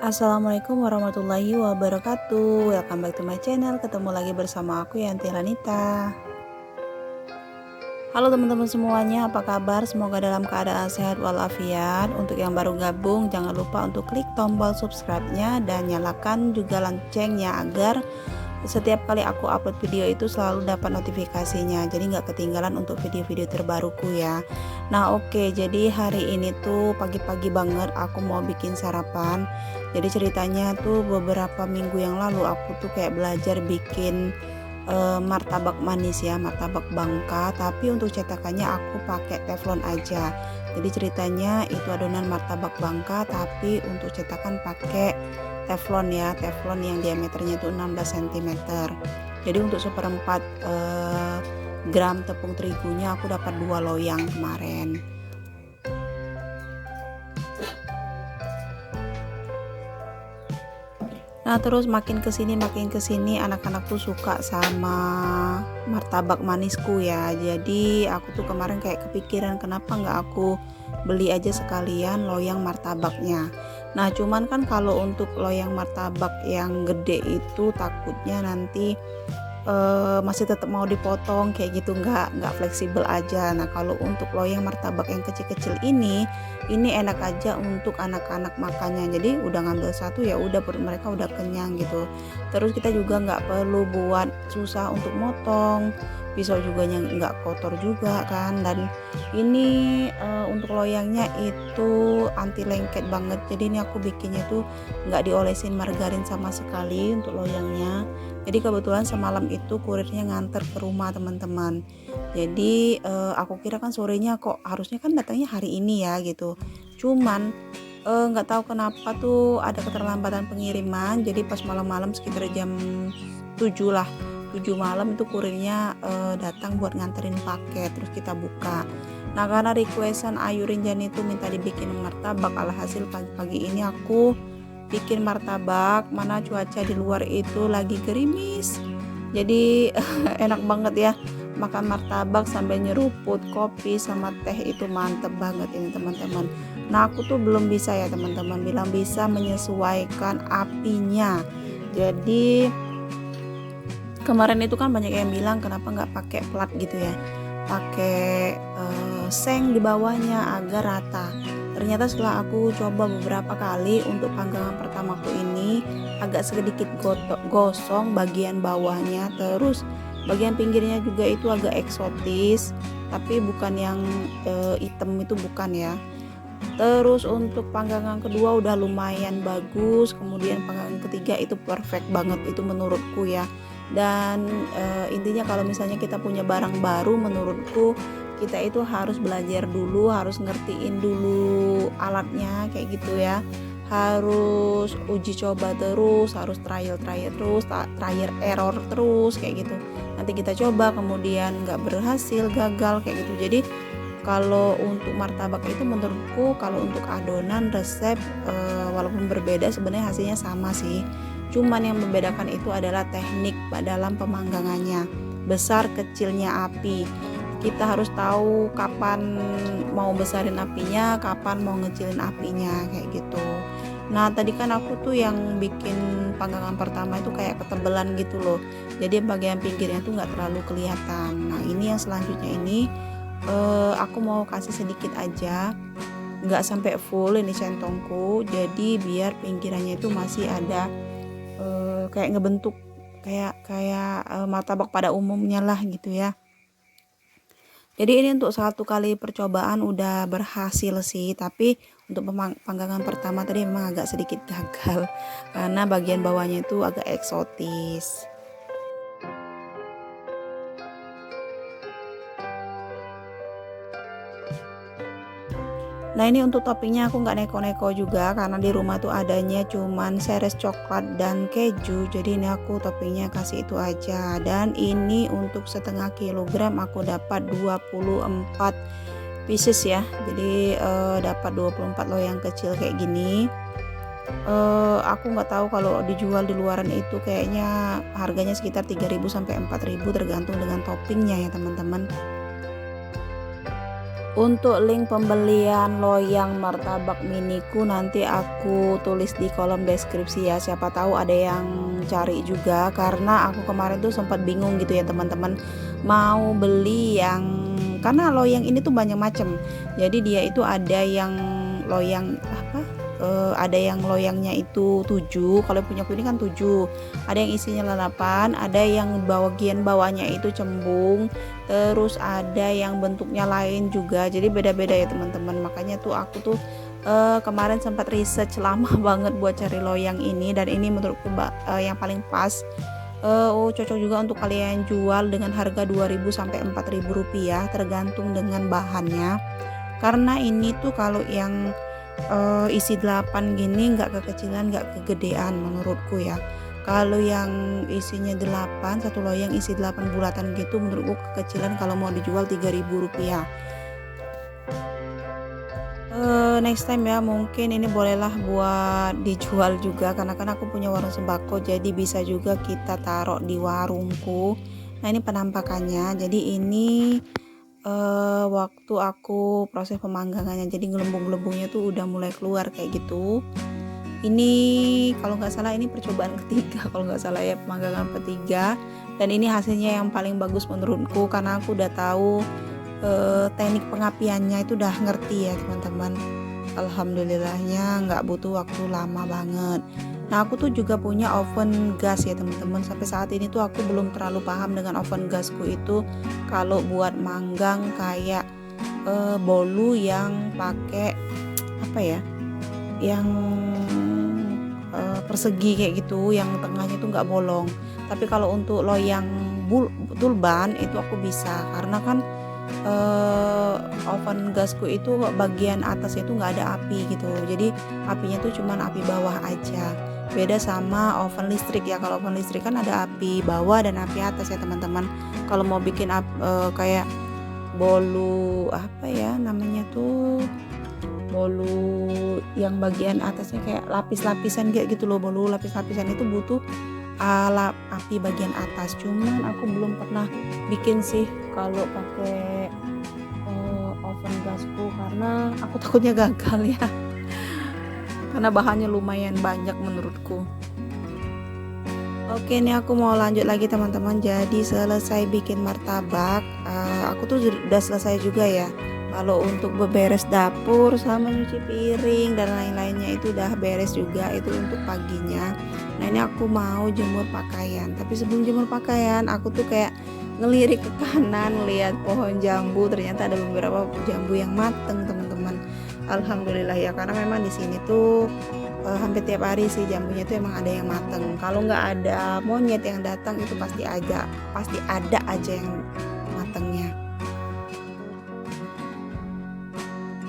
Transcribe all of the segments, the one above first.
Assalamualaikum warahmatullahi wabarakatuh. Welcome back to my channel. Ketemu lagi bersama aku Yanti Lanita. Halo teman-teman semuanya, apa kabar? Semoga dalam keadaan sehat walafiat. Untuk yang baru gabung, jangan lupa untuk klik tombol subscribe-nya dan nyalakan juga loncengnya agar setiap kali aku upload video itu selalu dapat notifikasinya, jadi nggak ketinggalan untuk video-video terbaruku ya. Nah oke, jadi hari ini tuh pagi-pagi banget aku mau bikin sarapan. Jadi ceritanya tuh beberapa minggu yang lalu aku tuh kayak belajar bikin martabak manis ya, martabak Bangka, tapi untuk cetakannya aku pakai teflon aja. Jadi ceritanya itu adonan martabak Bangka, tapi untuk cetakan pakai teflon ya, teflon yang diameternya itu 16 cm. Jadi untuk seperempat gram tepung terigunya aku dapat 2 loyang kemarin. Nah terus makin kesini anak-anak tuh suka sama martabak manisku ya. Jadi aku tuh kemarin kayak kepikiran kenapa nggak aku beli aja sekalian loyang martabaknya. Nah cuman kan kalau untuk loyang martabak yang gede itu takutnya nanti masih tetap mau dipotong kayak gitu, nggak fleksibel aja. Nah kalau untuk loyang martabak yang kecil-kecil ini enak aja untuk anak-anak makannya, jadi udah ngambil satu ya udah perut mereka udah kenyang gitu. Terus kita juga nggak perlu buat susah untuk motong, pisau juga yang nggak kotor juga kan. Dan ini untuk loyangnya itu anti lengket banget, jadi ini aku bikinnya tuh nggak diolesin margarin sama sekali untuk loyangnya. Jadi kebetulan semalam itu kurirnya nganter ke rumah teman-teman. Jadi aku kira kan sorenya kok harusnya kan datangnya hari ini ya gitu. Cuman nggak tahu kenapa tuh ada keterlambatan pengiriman. Jadi pas malam-malam sekitar jam 7 lah, 7 malam itu kurirnya datang buat nganterin paket. Terus kita buka. Nah karena requestan Ayu Rinjani itu minta dibikin martabak, alhasil pagi-pagi ini aku bikin martabak. Mana cuaca di luar itu lagi gerimis, jadi enak banget ya makan martabak sambil nyeruput kopi sama teh, itu mantep banget ini teman-teman. Nah aku tuh belum bisa ya teman-teman, bilang bisa menyesuaikan apinya. Jadi kemarin itu kan banyak yang bilang kenapa nggak pakai plat gitu ya, pakai seng di bawahnya agar rata. Ternyata setelah aku coba beberapa kali untuk panggangan pertamaku ini agak sedikit gosong bagian bawahnya, terus bagian pinggirnya juga itu agak eksotis, tapi bukan yang hitam itu bukan ya. Terus untuk panggangan kedua udah lumayan bagus, kemudian panggangan ketiga itu perfect banget itu menurutku ya. Dan intinya kalau misalnya kita punya barang baru, menurutku kita itu harus belajar dulu, harus ngertiin dulu alatnya kayak gitu ya, harus uji coba terus, harus trial terus, trial error terus kayak gitu. Nanti kita coba kemudian nggak berhasil, gagal kayak gitu. Jadi kalau untuk martabak itu menurutku kalau untuk adonan resep walaupun berbeda sebenarnya hasilnya sama sih, cuman yang membedakan itu adalah teknik dalam pemanggangannya, besar kecilnya api. Kita harus tahu kapan mau besarin apinya, kapan mau ngecilin apinya kayak gitu. Nah tadi kan aku tuh yang bikin panggangan pertama itu kayak ketebelan gitu loh, jadi bagian pinggirnya tuh nggak terlalu kelihatan. Nah ini yang selanjutnya ini aku mau kasih sedikit aja, nggak sampai full ini centongku, jadi biar pinggirannya itu masih ada kayak ngebentuk kayak martabak pada umumnya lah gitu ya. Jadi ini untuk satu kali percobaan udah berhasil sih, tapi untuk panggangan pertama tadi memang agak sedikit gagal karena bagian bawahnya itu agak eksotis. Nah ini untuk toppingnya aku nggak neko-neko juga karena di rumah tuh adanya cuman seres coklat dan keju, jadi ini aku toppingnya kasih itu aja. Dan ini untuk setengah kilogram aku dapat 24 pieces ya, jadi dapat 24 loyang kecil kayak gini. Aku nggak tahu kalau dijual di luaran itu kayaknya harganya sekitar 3.000 sampai 4.000 tergantung dengan toppingnya ya teman-teman. Untuk link pembelian loyang martabak miniku nanti aku tulis di kolom deskripsi ya. Siapa tahu ada yang cari juga, karena aku kemarin tuh sempat bingung gitu ya teman-teman, mau beli yang, karena loyang ini tuh banyak macam. Jadi dia itu ada yang loyang apa? Ada yang loyangnya itu 7, kalau punya aku ini kan 7. Ada yang isinya lalapan, ada yang bagian bawahnya itu cembung, terus ada yang bentuknya lain juga. Jadi beda-beda ya teman-teman. Makanya tuh aku tuh kemarin sempat research lama banget buat cari loyang ini, dan ini menurutku yang paling pas. Cocok juga untuk kalian jual dengan harga 2.000 sampai 4.000 rupiah tergantung dengan bahannya. Karena ini tuh kalau yang isi 8 gini nggak kekecilan, nggak kegedean menurutku ya. Kalau yang isinya 8, satu loyang isi 8 bulatan gitu menurutku kekecilan kalau mau dijual 3.000 rupiah. Next time ya mungkin ini bolehlah buat dijual juga, karena kan aku punya warung sembako, jadi bisa juga kita taruh di warungku. Nah ini penampakannya, jadi ini waktu aku proses pemanggangannya, jadi gelembung-gelembungnya tuh udah mulai keluar kayak gitu. Ini kalau nggak salah ini percobaan ketiga kalau nggak salah ya, pemanggangan ketiga, dan ini hasilnya yang paling bagus menurutku, karena aku udah tahu teknik pengapiannya itu udah ngerti ya teman-teman. Alhamdulillahnya nggak butuh waktu lama banget. Nah aku tuh juga punya oven gas ya teman-teman. Sampai saat ini tuh aku belum terlalu paham dengan oven gasku itu kalau buat manggang kayak bolu yang pakai apa ya, yang persegi kayak gitu, yang tengahnya tuh nggak bolong. Tapi kalau untuk loyang tulban itu aku bisa, karena kan oven gasku itu bagian atasnya itu nggak ada api gitu, jadi apinya tuh cuman api bawah aja. Beda sama oven listrik ya. Kalau oven listrik kan ada api bawah dan api atas ya teman-teman. Kalau mau bikin kayak bolu apa ya namanya tuh, bolu yang bagian atasnya kayak lapis-lapisan kayak gitu loh, bolu lapis-lapisan itu butuh api bagian atas. Cuman aku belum pernah bikin sih kalau pakai oven gasku, karena aku takutnya gagal ya. Karena bahannya lumayan banyak menurutku. Oke, ini aku mau lanjut lagi teman-teman. Jadi selesai bikin martabak, aku tuh udah selesai juga ya. Kalau untuk beberes dapur sama nyuci piring dan lain-lainnya itu udah beres juga, itu untuk paginya. Nah ini aku mau jemur pakaian, tapi sebelum jemur pakaian aku tuh kayak ngelirik ke kanan lihat pohon jambu, ternyata ada beberapa jambu yang mateng teman-teman. Alhamdulillah ya, karena memang di sini tuh hampir tiap hari sih jambunya tuh emang ada yang mateng. Kalau nggak ada monyet yang datang itu pasti ada aja yang matengnya.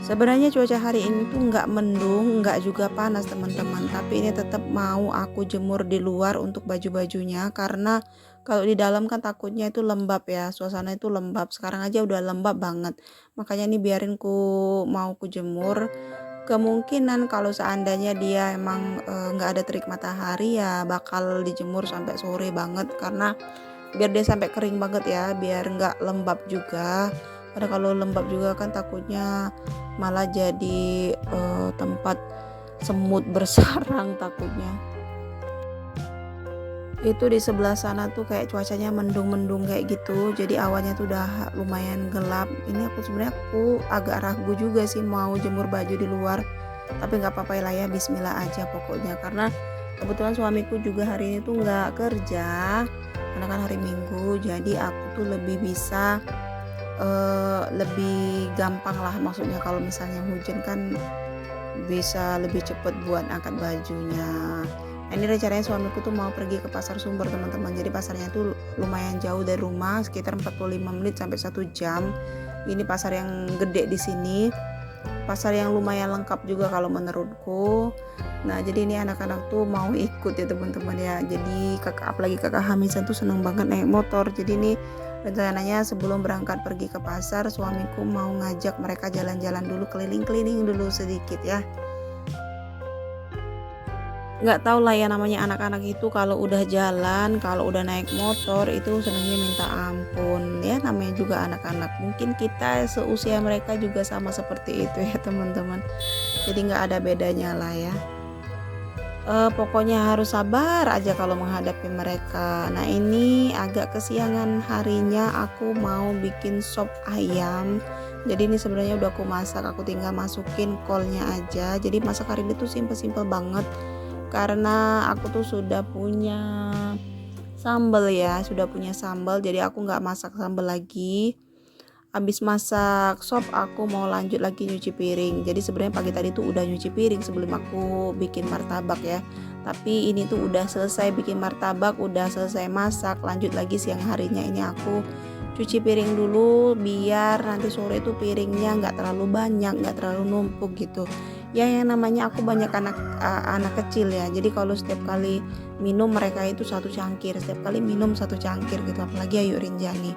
Sebenarnya cuaca hari ini tuh nggak mendung, nggak juga panas teman-teman, tapi ini tetap mau aku jemur di luar untuk baju-bajunya, karena kalau di dalam kan takutnya itu lembab ya, suasana itu lembab. Sekarang aja udah lembab banget, makanya ini biarin mau ku jemur. Kemungkinan kalau seandainya dia emang nggak ada terik matahari ya bakal dijemur sampai sore banget, karena biar dia sampai kering banget ya, biar nggak lembab juga. Karena kalau lembab juga kan takutnya malah jadi tempat semut bersarang takutnya. Itu di sebelah sana tuh kayak cuacanya mendung-mendung kayak gitu, jadi awannya tuh udah lumayan gelap. Ini aku agak ragu juga sih mau jemur baju di luar, tapi nggak apa-apa lah ya, bismillah aja pokoknya. Karena kebetulan suamiku juga hari ini tuh nggak kerja, karena kan hari Minggu, jadi aku tuh lebih bisa lebih gampang lah, maksudnya kalau misalnya hujan kan bisa lebih cepet buat angkat bajunya. Nah, ini rencananya suamiku tuh mau pergi ke pasar Sumber teman-teman. Jadi pasarnya tuh lumayan jauh dari rumah, sekitar 45 menit sampai 1 jam. Ini pasar yang gede di sini, pasar yang lumayan lengkap juga kalau menurutku. Nah jadi ini anak-anak tuh mau ikut ya teman-teman ya. Jadi apalagi kakak Hamisan tuh seneng banget naik motor. Jadi ini rencananya sebelum berangkat pergi ke pasar, suamiku mau ngajak mereka jalan-jalan dulu, keliling-keliling dulu sedikit ya. Nggak tahu lah ya, namanya anak-anak itu kalau udah jalan, kalau udah naik motor itu senangnya minta ampun. Ya namanya juga anak-anak. Mungkin kita seusia mereka juga sama seperti itu ya teman-teman. Jadi nggak ada bedanya lah ya. Pokoknya harus sabar aja kalau menghadapi mereka. Nah ini agak kesiangan harinya, aku mau bikin sop ayam. Jadi ini sebenarnya udah aku masak, aku tinggal masukin kolnya aja. Jadi masak hari ini tuh simple-simple banget, karena aku tuh sudah punya sambal ya, jadi aku nggak masak sambal lagi. Habis masak sop aku mau lanjut lagi nyuci piring. Jadi sebenarnya pagi tadi tuh udah nyuci piring sebelum aku bikin martabak ya, tapi ini tuh udah selesai bikin martabak, udah selesai masak. Lanjut lagi siang harinya ini aku cuci piring dulu, biar nanti sore tuh piringnya nggak terlalu banyak, nggak terlalu numpuk gitu ya. Yang namanya aku banyak anak kecil ya, jadi kalau setiap kali minum mereka itu satu cangkir, setiap kali minum satu cangkir gitu, apalagi Ayu Rinjani.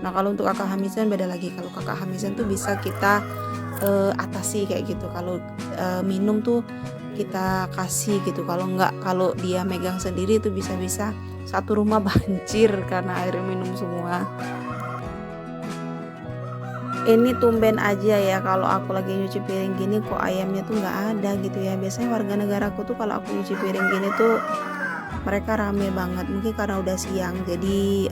Nah kalau untuk kakak Hamisan beda lagi. Kalau kakak Hamisan tuh bisa kita atasi kayak gitu. Kalau minum tuh kita kasih gitu. Kalau dia megang sendiri itu bisa-bisa satu rumah banjir karena air minum semua. Ini tumben aja ya kalau aku lagi nyuci piring gini kok ayamnya tuh nggak ada gitu ya. Biasanya warga negaraku tuh kalau aku nyuci piring gini tuh mereka rame banget. Mungkin karena udah siang, jadi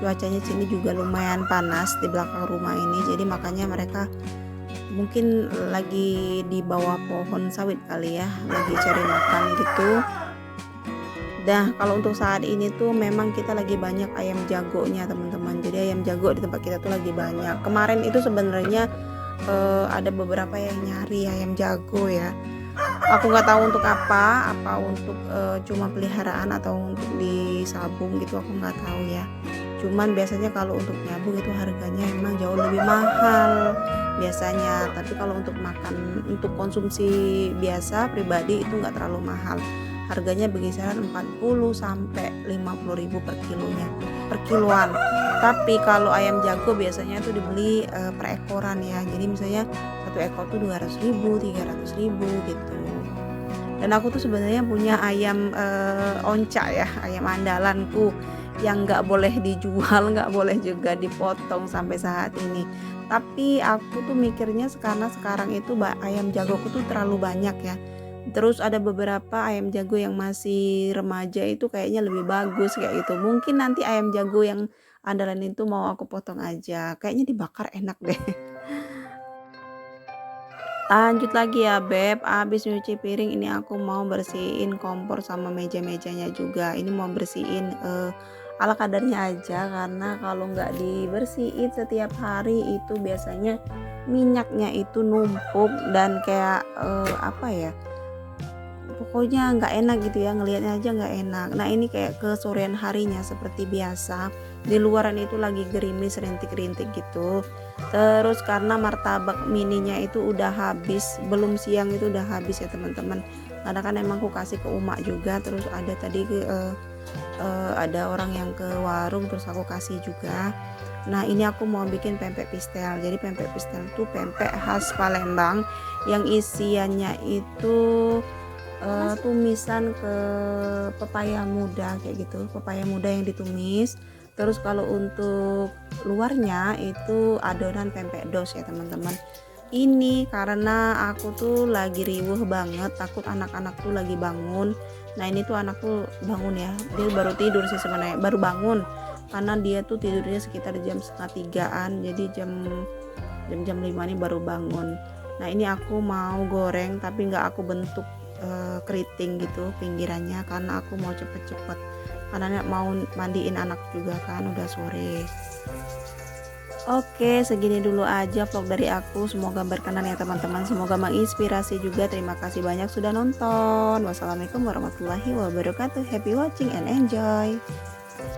cuacanya sini juga lumayan panas di belakang rumah ini, jadi makanya mereka mungkin lagi di bawah pohon sawit kali ya, lagi cari makan gitu. Nah kalau untuk saat ini tuh memang kita lagi banyak ayam jagonya teman-teman. Jadi ayam jago di tempat kita tuh lagi banyak. Kemarin itu sebenarnya ada beberapa yang nyari ayam jago ya. Aku nggak tahu untuk apa untuk cuma peliharaan atau untuk disabung gitu, aku nggak tahu ya. Cuman biasanya kalau untuk nyabung itu harganya emang jauh lebih mahal biasanya. Tapi kalau untuk makan, untuk konsumsi biasa pribadi itu nggak terlalu mahal. Harganya berkisaran 40 sampai 50 ribu per kiloan. Tapi kalau ayam jago biasanya itu dibeli per ekoran ya. Jadi misalnya satu ekor tuh 200 ribu, 300 ribu gitu. Dan aku tuh sebenarnya punya ayam onca ya, ayam andalanku yang nggak boleh dijual, nggak boleh juga dipotong sampai saat ini. Tapi aku tuh mikirnya karena sekarang itu ayam jagoku tuh terlalu banyak ya. Terus ada beberapa ayam jago yang masih remaja itu kayaknya lebih bagus kayak gitu. Mungkin nanti ayam jago yang andalan itu mau aku potong aja. Kayaknya dibakar enak deh. Lanjut lagi ya Beb, abis nyuci piring ini aku mau bersihin kompor sama meja-mejanya juga. Ini mau bersihin ala kadarnya aja, karena kalau nggak dibersihin setiap hari itu biasanya minyaknya itu numpuk dan kayak apa ya, pokoknya nggak enak gitu ya, ngelihatnya aja nggak enak. Nah ini kayak kesorean harinya seperti biasa, di luaran itu lagi gerimis rintik-rintik gitu. Terus karena martabak mininya itu udah habis, belum siang itu udah habis ya teman-teman, karena kan emang aku kasih ke Uma juga. Terus ada tadi ada orang yang ke warung, terus aku kasih juga. Nah ini aku mau bikin pempek pistel. Jadi pempek pistel itu pempek khas Palembang yang isiannya itu tumisan ke pepaya muda kayak gitu, pepaya muda yang ditumis. Terus kalau untuk luarnya itu adonan pempek dos ya teman-teman. Ini karena aku tuh lagi riuh banget, takut anak-anak tuh lagi bangun. Nah ini tuh anak tuh bangun ya, dia baru tidur sih sebenarnya, baru bangun karena dia tuh tidurnya sekitar jam 2:30-an, jadi jam 5 ini baru bangun. Nah ini aku mau goreng tapi nggak aku bentuk keriting gitu pinggirannya, karena aku mau cepet-cepet, karena mau mandiin anak juga kan udah sore. Oke, segini dulu aja vlog dari aku, semoga berkenan ya teman-teman, semoga menginspirasi juga. Terima kasih banyak sudah nonton. Wassalamualaikum warahmatullahi wabarakatuh. Happy watching and enjoy.